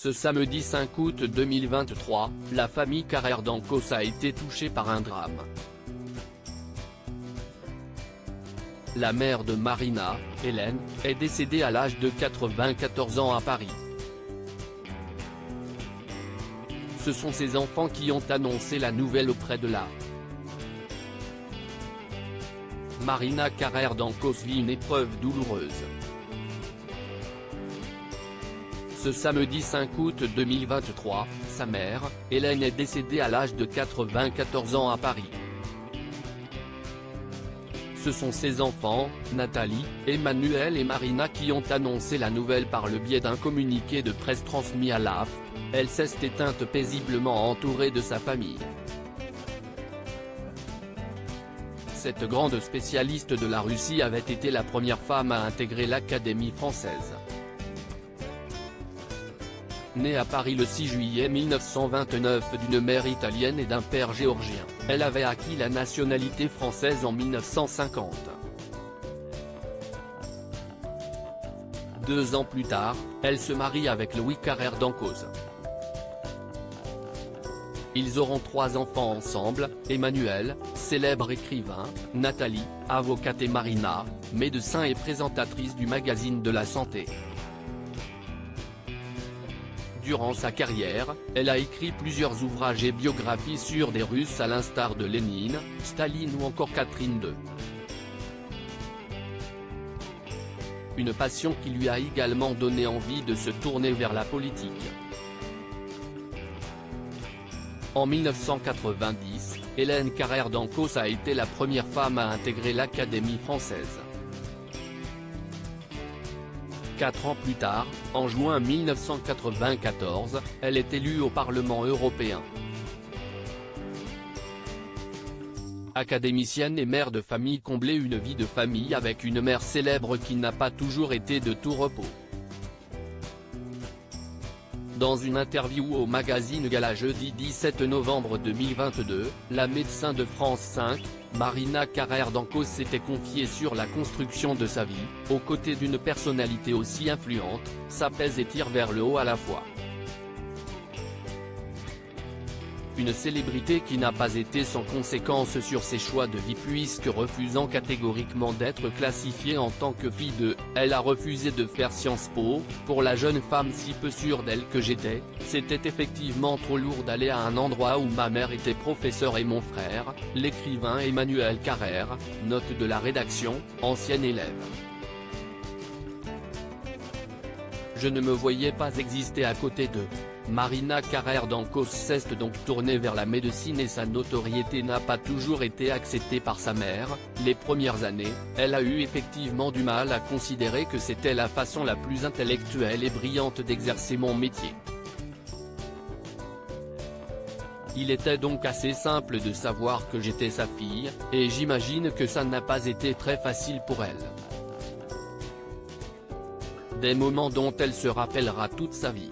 Ce samedi 5 août 2023, la famille Carrère d'Ancos a été touchée par un drame. La mère de Marina, Hélène, est décédée à l'âge de 94 ans à Paris. Ce sont ses enfants qui ont annoncé la nouvelle auprès de la Marina Carrère d'Ancos vit une épreuve douloureuse. Ce samedi 5 août 2023, sa mère, Hélène est décédée à l'âge de 94 ans à Paris. Ce sont ses enfants, Nathalie, Emmanuel et Marina qui ont annoncé la nouvelle par le biais d'un communiqué de presse transmis à l'AFP. Elle s'est éteinte paisiblement entourée de sa famille. Cette grande spécialiste de la Russie avait été la première femme à intégrer l'Académie française. Née à Paris le 6 juillet 1929 d'une mère italienne et d'un père géorgien, elle avait acquis la nationalité française en 1950. 2 ans plus tard, elle se marie avec Louis Carrère d'Ancos. Ils auront 3 enfants ensemble, Emmanuel, célèbre écrivain, Nathalie, avocate et Marina, médecin et présentatrice du magazine de la santé. Durant sa carrière, elle a écrit plusieurs ouvrages et biographies sur des Russes à l'instar de Lénine, Staline ou encore Catherine II. Une passion qui lui a également donné envie de se tourner vers la politique. En 1990, Hélène Carrère d'Ancos a été la première femme à intégrer l'Académie française. 4 ans plus tard, en juin 1994, elle est élue au Parlement européen. Académicienne et mère de famille comblée, une vie de famille avec une mère célèbre qui n'a pas toujours été de tout repos. Dans une interview au magazine Gala jeudi 17 novembre 2022, la médecin de France 5, Marina Carrère d'Ancos s'était confiée sur la construction de sa vie, aux côtés d'une personnalité aussi influente, ça pèse et tire vers le haut à la fois. Une célébrité qui n'a pas été sans conséquence sur ses choix de vie puisque refusant catégoriquement d'être classifiée en tant que fille de, elle a refusé de faire Sciences Po. Pour la jeune femme si peu sûre d'elle que j'étais, c'était effectivement trop lourd d'aller à un endroit où ma mère était professeure et mon frère, l'écrivain Emmanuel Carrère, note de la rédaction, ancienne élève. Je ne me voyais pas exister à côté d'eux. Marina Carrère d'Ancos s'est donc tournée vers la médecine et sa notoriété n'a pas toujours été acceptée par sa mère. Les premières années, elle a eu effectivement du mal à considérer que c'était la façon la plus intellectuelle et brillante d'exercer mon métier. Il était donc assez simple de savoir que j'étais sa fille, et j'imagine que ça n'a pas été très facile pour elle. Des moments dont elle se rappellera toute sa vie.